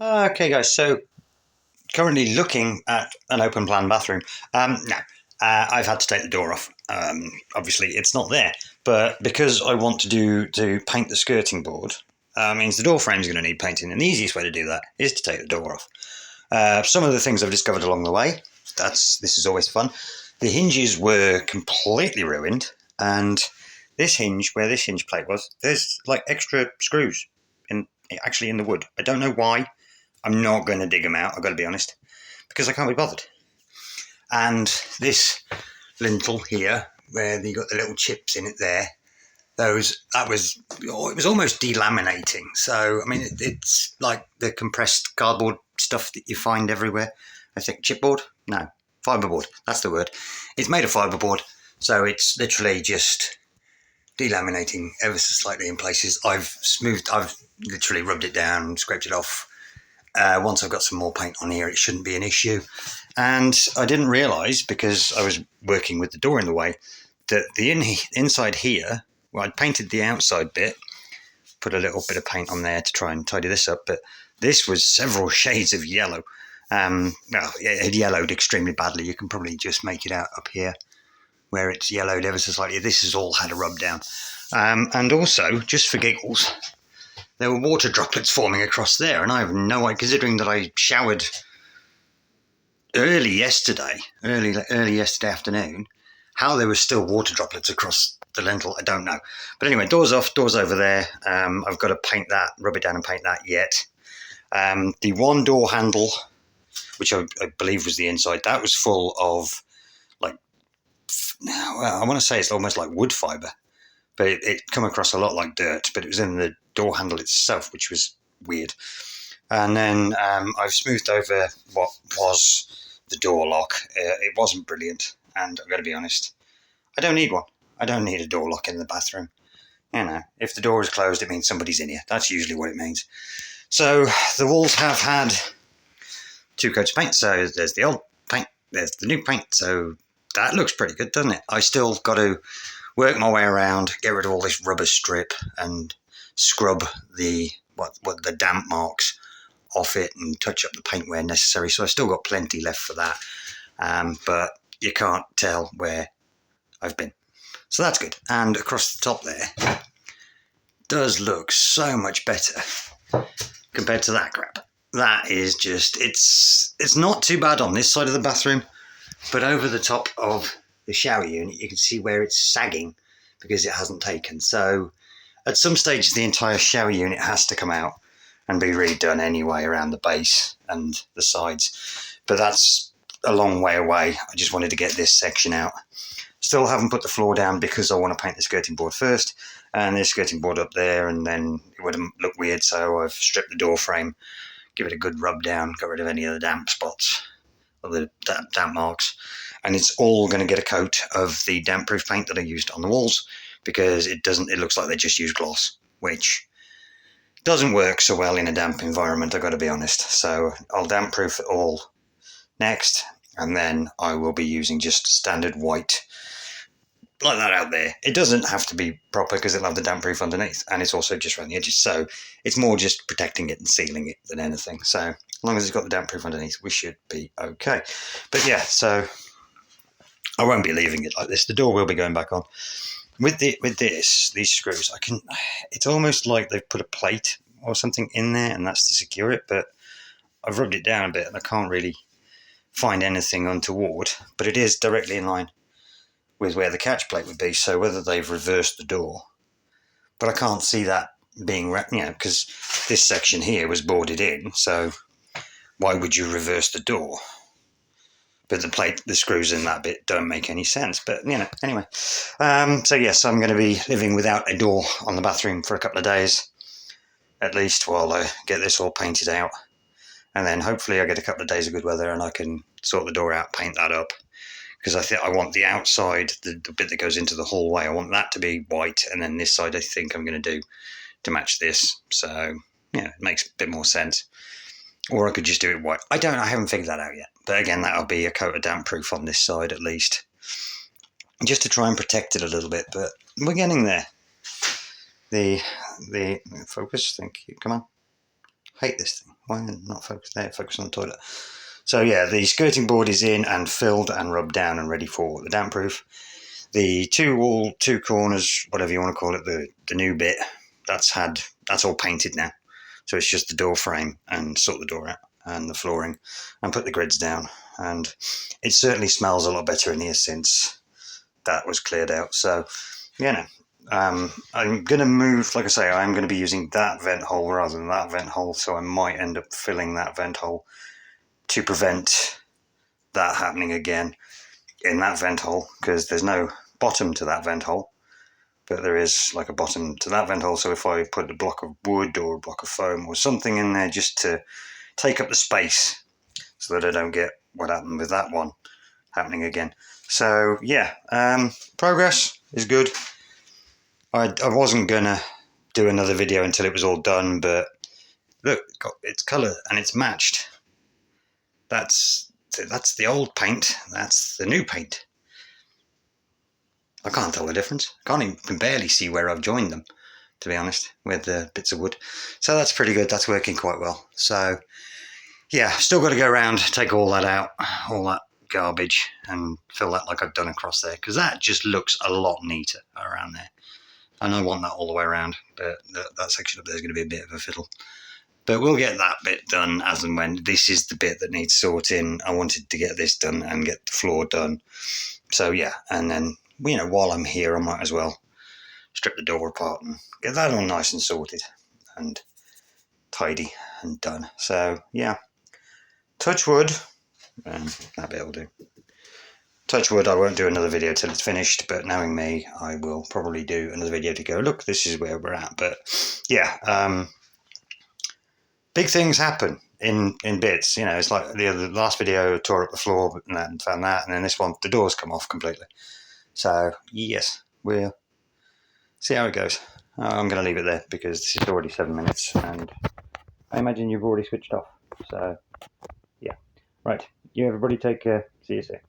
Okay, guys. So currently looking at an open plan bathroom. No, I've had to take the door off. Obviously, it's not there, but because I want to paint the skirting board, means the door frame is going to need painting, and the easiest way to do that is to take the door off. Some of the things I've discovered along the way. This is always fun. The hinges were completely ruined, and this hinge, where this hinge plate was, there's like extra screws in actually in the wood. I don't know why. I'm not going to dig them out, I've got to be honest, because I can't be bothered. And this lintel here, where you got the little chips in it there, it was almost delaminating. So, I mean, it's like the compressed cardboard stuff that you find everywhere. I think chipboard? No, fiberboard. That's the word. It's made of fiberboard, so it's literally just delaminating ever so slightly in places. I've literally rubbed it down, scraped it off. Once I've got some more paint on here, it shouldn't be an issue. And I didn't realise, because I was working with the door in the way, that the inside here, well, I'd painted the outside bit, put a little bit of paint on there to try and tidy this up, but this was several shades of yellow. Well, it had yellowed extremely badly. You can probably just make it out up here where it's yellowed ever so slightly. This has all had a rub down. And also, just for giggles, there were water droplets forming across there, and I have no idea, considering that I showered early yesterday afternoon, how there were still water droplets across the lintel, I don't know. But anyway, doors off, doors over there. I've got to paint that, rub it down and paint that yet. The one door handle, which I believe was the inside, that was full of, like, well, I want to say it's almost like wood fibre, but it come across a lot like dirt, but it was in the door handle itself, which was weird. And then I've smoothed over what was the door lock. It wasn't brilliant, and I've got to be honest, I don't need one. I don't need a door lock in the bathroom. You know, if the door is closed, it means somebody's in here. That's usually what it means. So the walls have had 2 coats of paint. So there's the old paint, there's the new paint. So that looks pretty good, doesn't it? I still got to work my way around, get rid of all this rubber strip, and scrub the damp marks off it and touch up the paint where necessary. So I've still got plenty left for that, but you can't tell where I've been. So that's good. And across the top there does look so much better compared to that crap. That is just, it's not too bad on this side of the bathroom, but over the top of the shower unit, you can see where it's sagging because it hasn't taken. So at some stage, the entire shower unit has to come out and be redone anyway around the base and the sides. But that's a long way away. I just wanted to get this section out. Still haven't put the floor down because I want to paint the skirting board first, and the skirting board up there, and then it wouldn't look weird. So I've stripped the door frame, give it a good rub down, got rid of any of the damp spots or the damp marks, and it's all going to get a coat of the damp proof paint that I used on the walls, because it looks like they just used gloss, which doesn't work so well in a damp environment, I've got to be honest. So I'll damp proof it all next, and then I will be using just standard white like that out there. It doesn't have to be proper because it'll have the damp proof underneath, and it's also just around the edges, so it's more just protecting it and sealing it than anything. So as long as it's got the damp proof underneath, we should be okay. But yeah, so I won't be leaving it like this. The door will be going back on. With these screws, it's almost like they've put a plate or something in there, and that's to secure it, but I've rubbed it down a bit and I can't really find anything untoward, but it is directly in line with where the catch plate would be. So whether they've reversed the door, but I can't see that being, because this section here was boarded in, so why would you reverse the door? But the screws in that bit don't make any sense. But, anyway. So, yes, I'm going to be living without a door on the bathroom for a couple of days, at least, while I get this all painted out. And then hopefully I get a couple of days of good weather and I can sort the door out, paint that up. Because I think I want the outside, the bit that goes into the hallway, I want that to be white. And then this side I think I'm going to do to match this. So, it makes a bit more sense. Or I could just do it white. I haven't figured that out yet. But again, that'll be a coat of damp proof on this side at least, just to try and protect it a little bit. But we're getting there. The focus, thank you. Come on. hate this thing. Why not focus there? Focus on the toilet. So yeah, the skirting board is in and filled and rubbed down and ready for the damp proof. The two corners, whatever you want to call it, the new bit, that's all painted now. So it's just the door frame and sort the door out and the flooring and put the grids down. And it certainly smells a lot better in here since that was cleared out. So, I'm going to move, like I say, I'm going to be using that vent hole rather than that vent hole. So I might end up filling that vent hole to prevent that happening again in that vent hole, because there's no bottom to that vent hole, but there is like a bottom to that vent hole. So if I put a block of wood or a block of foam or something in there just to take up the space so that I don't get what happened with that one happening again. So yeah, progress is good. I wasn't gonna do another video until it was all done, but look, it's colour and it's matched. That's the old paint, that's the new paint. I can't tell the difference. I can barely see where I've joined them, to be honest, with the bits of wood. So that's pretty good. That's working quite well. So yeah, still got to go around, take all that out, all that garbage, and fill that like I've done across there, because that just looks a lot neater around there. And I want that all the way around, but that section up there is going to be a bit of a fiddle. But we'll get that bit done as and when. This is the bit that needs sorting. I wanted to get this done and get the floor done. So yeah, and then, while I'm here, I might as well strip the door apart and get that all nice and sorted and tidy and done. So yeah, touch wood, and that bit will do. Touch wood, I won't do another video till it's finished, but knowing me, I will probably do another video to go, look, this is where we're at. But yeah, big things happen in bits. It's like the last video, tore up the floor and found that, and then this one, the doors come off completely. So yes, we'll see how it goes. I'm going to leave it there because this is already 7 minutes, and I imagine you've already switched off. So yeah, right. You everybody take care. See you soon.